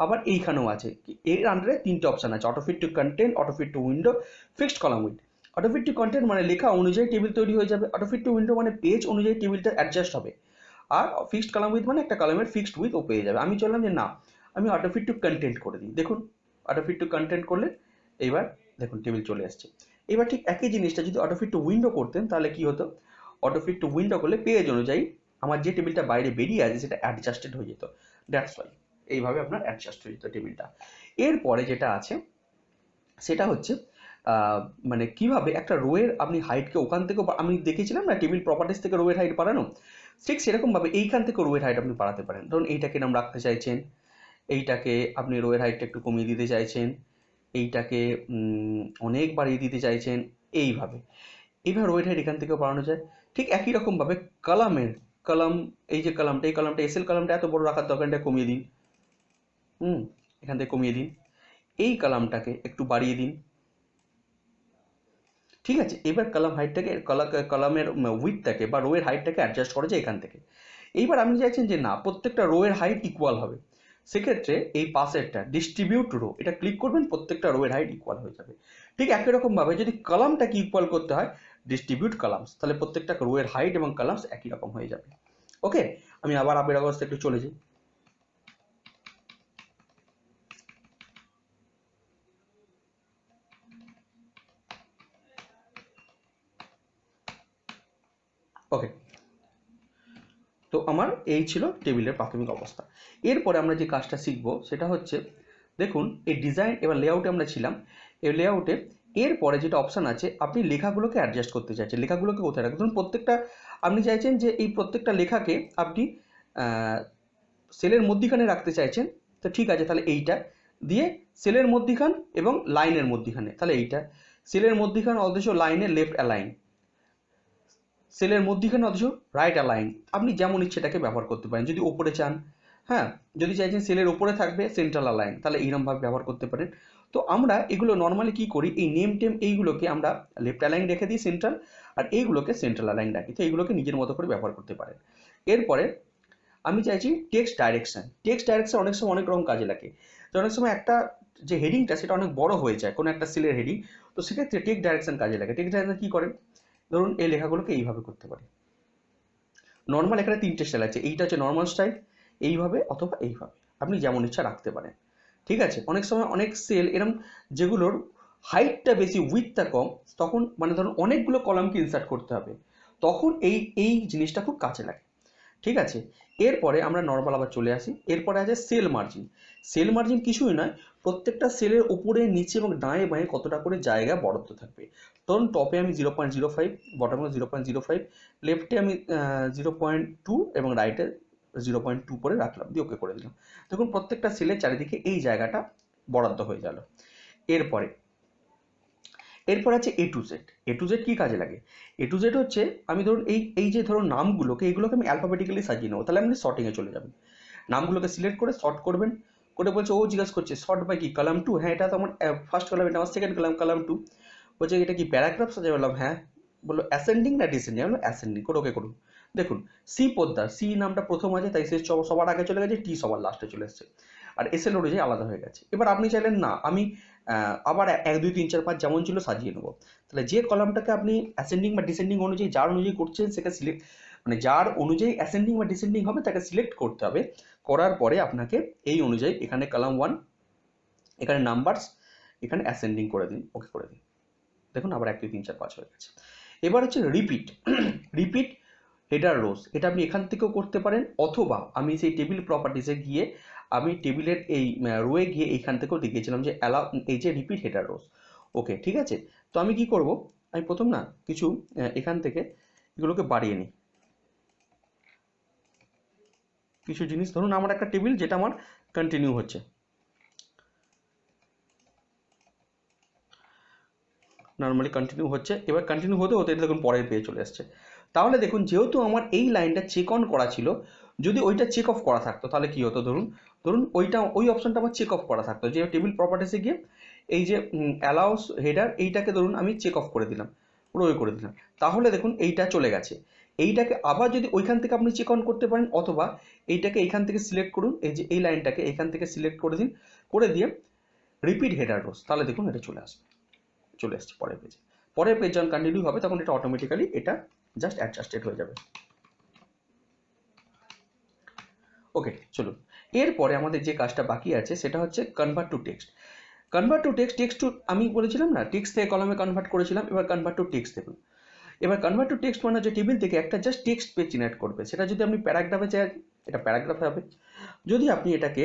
আবার এইখানেও আছে। এর আন্ডারে 3টে অপশান আছে, autofit to content, autofit to window, fixed column with. Autofit to content মানে লেখা অনুযায়ী টেবিল তৈরি হয়ে যাবে, অটোফিট টু উইন্ডো মানে পেজ অনুযায়ী টেবিলটা অ্যাডজাস্ট হবে, আর ফিক্সড কলাম উইথ মানে একটা কলামের ফিক্সড উইথ ও পেয়ে যাবে। আমি চললাম যে না, আমি অটোফিট টু কন্টেন্ট করে দিই, দেখুন অটোফিট টু কন্টেন্ট করলে এইবার দেখুন টেবিল চলে আসছে। এবার ঠিক একই জিনিসটা যদি অটোফিট টু উইন্ডো করতেন তাহলে কি হতো, অটোফিট টু উইন্ডো করলে পেজ অনুযায়ী আমার যে টেবিলটা বাইরে বেরিয়ে আছে সেটা অ্যাডজাস্টেড হয়ে যেত, দ্যাটস ওয়াই এইভাবে আপনার অ্যাডজাস্ট হয়ে যেত টেবিলটা। এরপরে যেটা আছে সেটা হচ্ছে মানে কিভাবে একটা রোয়ের আপনি হাইটকে ওখান থেকে, আমি দেখেছিলাম না টেবিল প্রপার্টিস থেকে রোয়ের হাইট বাড়ানো, ঠিক সেরকমভাবে এইখান থেকে রোয়ের হাইট আপনি বাড়াতে পারেন। ধরুন এইটাকে নাম রাখতে চাইছেন, এইটাকে আপনি রোয়ের হাইটটা একটু কমিয়ে দিতে চাইছেন, এইটাকে অনেক বাড়িয়ে দিতে চাইছেন, এইভাবে রোয়ের হাইট এখান থেকেও বাড়ানো যায়। ঠিক একই রকমভাবে কলাম, এই যে কলামটা, এই কলামটা এসএল কলামটা এত বড় রাখার দরকার, এটা কমিয়ে দিন, এখান থেকে কমিয়ে দিন, এই কলামটাকে একটু বাড়িয়ে দিন, ঠিক আছে। এবার কলাম হাইটটাকে কলামের উইথটাকে বা রোয়ের হাইটটাকে অ্যাডজাস্ট করা যায় এখান থেকে। এইবার আপনি চাইছেন যে না প্রত্যেকটা রোয়ের হাইট ইকুয়াল হবে, সেক্ষেত্রে এই পাশেরটা ডিস্ট্রিবিউট রো, এটা ক্লিক করবেন, প্রত্যেকটা রোয়ের হাইট ইকুয়াল হয়ে যাবে। ঠিক একই রকমভাবে যদি কলামটাকে ইকুয়াল করতে হয়, ডিস্ট্রিবিউট কলামস, তাহলে প্রত্যেকটা রোয়ের হাইট এবং কলামস একই রকম হয়ে যাবে। ওকে, আমি আবার আপের অবস্থা একটু চলে যাই। ওকে, তো আমার এই ছিল টেবিলের প্রাথমিক অবস্থা। এরপরে আমরা যে কাজটা শিখবো সেটা হচ্ছে, দেখুন এই ডিজাইন এবার লেআউটে আমরা ছিলাম, এই লেআউটে এরপরে যেটা অপশান আছে, আপনি লেখাগুলোকে অ্যাডজাস্ট করতে চাইছেন, লেখাগুলোকে কোথায় রাখবেন। ধরুন প্রত্যেকটা আপনি চাইছেন যে এই প্রত্যেকটা লেখাকে আপনি সেলের মধ্যিখানে রাখতে চাইছেন, তো ঠিক আছে, তাহলে এইটা দিয়ে সেলের মধ্যিখান এবং লাইনের মধ্যিখানে, তাহলে এইটা সেলের মধ্যিখান অথচ লাইনের লেফট অ্যালাইন, সেলের মধ্যিখানে অথচ রাইট অ্যালাইন, আপনি যেমন ইচ্ছে এটাকে ব্যবহার করতে পারেন। যদি ওপরে চান, হ্যাঁ, যদি চাইছেন সেলের ওপরে থাকবে সেন্ট্রাল অ্যালাইন, তাহলে এইরকমভাবে ব্যবহার করতে পারেন। তো আমরা এগুলো নর্মালি কি করি, এই নেম টেম এইগুলোকে আমরা লেফট অ্যালাইন রেখে দিই সেন্ট্রাল, আর এইগুলোকে সেন্ট্রাল অ্যালাইন রাখি। তো এইগুলোকে নিজের মতো করে ব্যবহার করতে পারেন। এরপরে আমি চাইছি টেক্সট ডাইরেকশন। টেক্সট ডাইরেকশন অনেক সময় অনেক রকম কাজে লাগে। তো অনেক সময় একটা যে হেডিংটা সেটা অনেক বড় হয়ে যায় কোনো একটা সেলের হেডিং, তো সেক্ষেত্রে টেক্সট ডাইরেকশন কাজে লাগে। টেক্সট ডাইরেকশন কি করেন, ধরুন এই লেখাগুলোকে এইভাবে করতে পারি। নর্মাল এখানে 3টে স্টাইল আছে, এইটা হচ্ছে নর্মাল স্টাইল, এইভাবে অথবা এইভাবে, আপনি যেমন ইচ্ছা রাখতে পারেন। ঠিক আছে, অনেক সময় অনেক সেল এরম যেগুলোর হাইটটা বেশি উইথটা কম, তখন মানে ধরুন অনেকগুলো কলামকে ইনসার্ট করতে হবে, তখন এই এই জিনিসটা খুব কাজে লাগে। ঠিক আছে, এরপরে আমরা নর্মাল আবার চলে আসি। এরপরে আছে সেল মার্জিন। সেল মার্জিন কিছুই নয়, প্রত্যেকটা সেলের উপরে নিচে এবং ডায়ে বাঁয়ে কতটা করে জায়গা বরাদ্দ থাকবে। ধরুন টপে আমি 0.05, বটমে 0.05, লেফটে আমি 0.2 এবং রাইটে 0.2 করে রাখলাম, দিয়ে ওকে করে দিলাম। দেখুন প্রত্যেকটা সেলের চারিদিকে এই জায়গাটা বরাদ্দ হয়ে গেল। এরপরে আছে এ to Z. A to Z কী কাজে লাগে, এ টু জেড হচ্ছে আমি ধরুন এই যে ধরুন নামগুলোকে, এইগুলোকে আমি অ্যালফাবেটিক্যালি সাজিয়ে নেবো, তাহলে আপনি শর্টিংয়ে চলে যাবেন। নামগুলোকে সিলেক্ট করে শর্ট করবেন, করে বলছে, ও জিজ্ঞাসা করছে শর্ট বাই কি, কলাম 2, হ্যাঁ এটা তো আমার ফার্স্ট কলাম, এটা আমার সেকেন্ড কলাম, কলাম 2। বলছে এটা কি প্যারাগ্রাফ সাজাই, বললাম হ্যাঁ। বললো অ্যাসেন্ডিং না ডিসেন্ডিং, আমি বললাম অ্যাসেন্ডিং, করে ওকে করুন। দেখুন সি পোদ্দার, সি নামটা প্রথম আছে তাই সে সবার আগে চলে গেছে, টি সবার লাস্টে চলে এসছে, আর এস এল অনুযায়ী আলাদা হয়ে গেছে। এবার আপনি চাইলেন না আমি আবার 1 2 3 4 5 যেমন ছিল সাজিয়ে নেবো, তাহলে যে কলামটাকে আপনি অ্যাসেন্ডিং বা ডিসেন্ডিং অনুযায়ী যার অনুযায়ী করছেন সেটা সিলেক্ট, মানে যার অনুযায়ী অ্যাসেন্ডিং বা ডিসেন্ডিং হবে তাকে সিলেক্ট করতে হবে। করার পরে আপনাকে এই অনুযায়ী এখানে কলাম 1, এখানে নাম্বারস, এখানে অ্যাসেন্ডিং করে দিন, ওকে করে দিন। দেখুন আবার 1 2 3 4 5 হয়ে গেছে। এবার হচ্ছে রিপিট। রিপিট হেডার রোজ, এটা আপনি এখান থেকেও করতে পারেন, অথবা আমি সেই টেবিল প্রপার্টিসে গিয়ে আমি টেবিলের এই রোয়ে গিয়ে এইখান থেকেও দেখিয়েছিলাম যে অ্যালাউ, এই যে রিপিট হেডার রোজ। ওকে ঠিক আছে, তো আমি কি করব, আমি প্রথম না কিছু এখান থেকে এগুলোকে বাড়িয়ে নিই, কিছু জিনিস। ধরুন আমার একটা টেবিল যেটা আমার কন্টিনিউ হচ্ছে, নর্মালি কন্টিনিউ হচ্ছে, এবার কন্টিনিউ হতে হতে দেখুন পরের পেয়ে চলে আসছে। তাহলে দেখুন যেহেতু আমার এই লাইনটা চেক অন করা ছিল, যদি ওইটা চেক অফ করা থাকতো তাহলে কি হতো, ধরুন ধরুন ওই অপশনটা আমার চেক অফ করা থাকতো, যে টেবিল প্রপার্টিসে গিয়ে এই যে অ্যালাউস হেডার, এইটাকে ধরুন আমি চেক অফ করে দিলাম, পুরো করে দিলাম, তাহলে দেখুন এইটা চলে গেছে। এইটাকে আবার যদি ওইখান থেকে আপনি চেক অন করতে পারেন, অথবা এইটাকে এইখান থেকে সিলেক্ট করুন, এই যে এই লাইনটাকে এইখান থেকে সিলেক্ট করে দিন, করে দিয়ে রিপিট হেডার রোজ, তাহলে দেখুন এটা চলে আসবে, চলে আসছে পরের পেজে। পরের পেজ যখন কন্টিনিউ হবে তখন এটা অটোমেটিক্যালি এটা জাস্ট অ্যাডজাস্টেড হয়ে যাবে। ওকে চলুন, এরপরে আমাদের যে কাজটা বাকি আছে সেটা হচ্ছে convert to text. Convert to text, text to আমি বলেছিলাম না টেক্সট থেকে কলমে কনভার্ট করেছিলাম, এবার কনভার্ট টু টেক্সট দেখুন। এবার কনভার্ট টু টেক্সট মানে যে টেবিল থেকে একটা জাস্ট টেক্সট পেজ জেনারেট করবে, সেটা যদি আপনি প্যারাগ্রাফে চাই এটা প্যারাগ্রাফে হবে। যদি আপনি এটাকে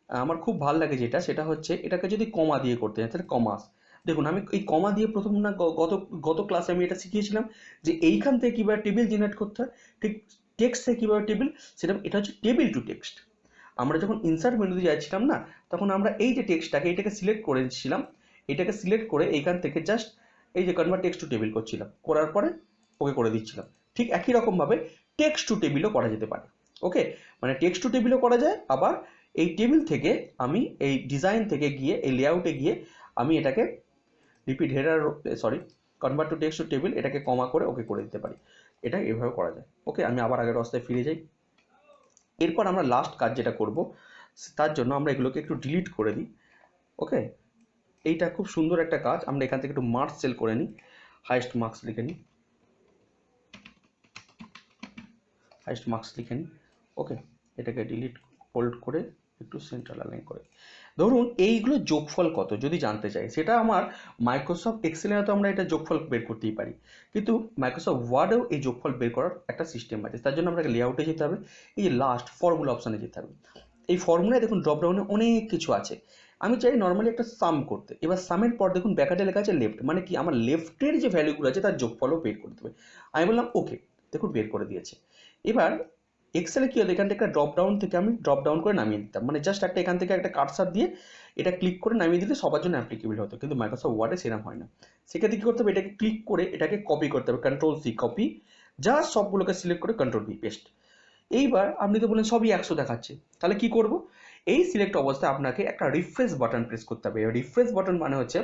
আমার খুব ভালো লাগে যেটা, সেটা হচ্ছে এটাকে যদি কমা দিয়ে করতে চান তাহলে কমাস। দেখুন আমি এই কমা দিয়ে প্রথম না গত গত ক্লাসে আমি এটা শিখিয়েছিলাম যে এইখান থেকে কীভাবে টেবিল জেনারেট করতে হয়, ঠিক টেক্সট থেকে কীভাবে টেবিল, সেটা এটা হচ্ছে টেবিল টু টেক্সট। আমরা যখন ইনসার্ট মেনুতে যাচ্ছিলাম না, তখন আমরা এই যে টেক্সটটাকে এটাকে সিলেক্ট করেছিলাম, এটাকে সিলেক্ট করে এইখান থেকে জাস্ট এই যে কনভার্ট টেক্সট টু টেবিল করছিলাম, করার পরে ওকে করে দিচ্ছিলাম। ঠিক একই রকমভাবে টেক্সট টু টেবিলও করা যেতে পারে। ওকে, মানে টেক্সট টু টেবিলও করা যায়, আবার এই টেবিল থেকে আমি এই ডিজাইন থেকে গিয়ে এই লেআউটে গিয়ে আমি এটাকে repeat header, sorry convert to text to table, এটাকে কমা করে ওকে করে দিতে পারি। এটা এভাবে করা যায়। ওকে, আমি আবার আগের অবস্থায় ফিরে যাই। এরপর আমরা লাস্ট কাজ যেটা করব, তার জন্য আমরা এগুলোকে একটু ডিলিট করে দিই। ওকে, এইটা খুব সুন্দর একটা কাজ, আমরা এখান থেকে একটু মার্কস সেল করে নিই, হাইয়েস্ট মার্কস লিখে নিই, হাইয়েস্ট মার্কস লিখে নিই। ওকে, এটাকে ডিলিট হোল্ড করে একটু সেন্ট্রাল অ্যালাইন করে। ধরুন এইগুলো যোগফল কত যদি জানতে চাই, সেটা আমার মাইক্রোসফট এক্সেলে তো আমরা এটা যোগফল বের করতেই পারি, কিন্তু মাইক্রোসফট ওয়ার্ডেও এই যোগফল বের করার একটা সিস্টেম আছে। তার জন্য আপনাকে লেআউটে যেতে হবে, এই যে লাস্ট ফর্মুলা অপশানে যেতে হবে। এই ফর্মুলায় দেখুন ড্রপডাউনে অনেক কিছু আছে। আমি চাই নর্মালি একটা সাম করতে, এবার সামের পর দেখুন ব্যাকেটে লেখা আছে লেফট, মানে কি আমার লেফটের যে ভ্যালুগুলো আছে তার যোগফলও বের করতে হবে। আমি বললাম ওকে, দেখুন বের করে দিয়েছে। এবার এক্সেলে কি হলো, এখান থেকে একটা ড্রপ ডাউন থেকে আমি ড্রপ ডাউন করে নামিয়ে দিতাম, মানে জাস্ট একটা এখান থেকে একটা কার্সার দিয়ে এটা ক্লিক করে নামিয়ে দিলে সবার জন্য অ্যাপ্লিকেবল হতো, কিন্তু মাইক্রোসফট ওয়ার্ডে সেরকম হয় না। সেক্ষেত্রে কী করতে হবে, এটাকে ক্লিক করে এটাকে কপি করতে হবে, কন্ট্রোল সি কপি, জাস্ট সবগুলোকে সিলেক্ট করে কন্ট্রোল ভি পেস্ট। এইবার আপনি তো বলেন সবই 100 দেখাচ্ছে, তাহলে কি করব, এই সিলেক্ট অবস্থায় আপনাকে একটা রিফ্রেশ বাটন প্রেস করতে হবে। রিফ্রেশ বাটন মানে হচ্ছে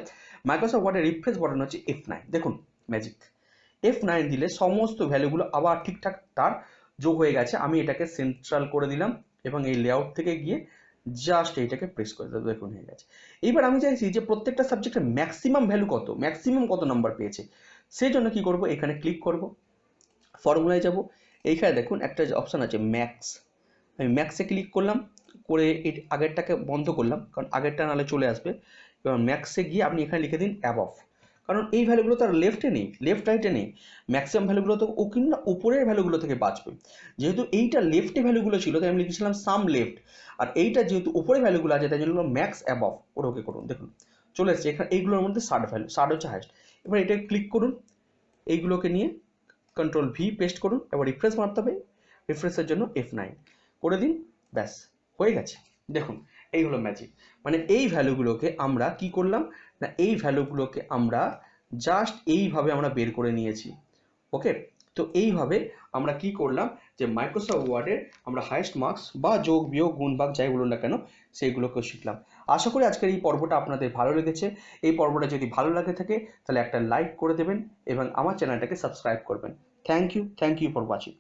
মাইক্রোসফট ওয়ার্ডের রিফ্রেশ বাটন হচ্ছে F9। দেখুন ম্যাজিক, F9 দিলে সমস্ত ভ্যালুগুলো আবার ঠিকঠাক তার যোগ হয়ে গেছে। আমি এটাকে সেন্ট্রাল করে দিলাম এবং এই লেআউট থেকে গিয়ে জাস্ট এইটাকে প্রেস করে দেবো, দেখুন হয়ে গেছে। এইবার আমি চাইছি যে প্রত্যেকটা সাবজেক্টের ম্যাক্সিমাম ভ্যালু কত, ম্যাক্সিমাম কত নাম্বার পেয়েছে। সেই জন্য কি করব, এখানে ক্লিক করব, ফর্মুলায় যাব, এইখানে দেখুন একটা অপশান আছে ম্যাক্স, আমি ম্যাক্সে ক্লিক করলাম, করে আগেরটাকে বন্ধ করলাম কারণ আগেরটা নাহলে চলে আসবে। এবার ম্যাক্সে গিয়ে আপনি এখানে লিখে দিন অ্যাবভ, কারণ এই ভ্যালুগুলো তার লেফটে নেই, লেফট রাইটে নেই, ম্যাক্সিমাম ভ্যালুগুলো তো ও কিংবা উপরের ভ্যালুগুলো থেকে বাঁচবে। যেহেতু এইটা লেফটে ভ্যালুগুলো ছিল তাই আমি লিখেছিলাম সাম লেফট, আর এইটা যেহেতু উপরে ভ্যালুগুলো আছে তাই জন্য ম্যাক্স অ্যাবভ, ওর ওকে করুন। দেখুন চলে এসছে এখানে, এইগুলোর মধ্যে 60 ভ্যালু, 60 হচ্ছে হাইস্ট। এবার এটা ক্লিক করুন, এইগুলোকে নিয়ে কন্ট্রোল ভি পেস্ট করুন, এবার রিফ্রেশ মারতে হবে, রিফ্রেশের জন্য F9 করে দিন, ব্যাস হয়ে গেছে। দেখুন এই হলো ম্যাজিক, মানে এই ভ্যালুগুলোকে আমরা কি করলাম না, এই ভ্যালুগুলোকে আমরা জাস্ট এইভাবে আমরা বের করে নিয়েছি। ওকে, তো এইভাবে আমরা কি করলাম যে মাইক্রোসফট ওয়ার্ডের আমরা হাইয়েস্ট মার্কস বা যোগ বিয়োগ গুণ ভাগ যাই বলুন না কেন সেইগুলোকে শিখলাম। আশা করি আজকের এই পর্বটা আপনাদের ভালো লেগেছে। এই পর্বটা যদি ভালো লাগে থাকে তাহলে একটা লাইক করে দেবেন এবং আমার চ্যানেলটাকে সাবস্ক্রাইব করবেন। Thank you for watching.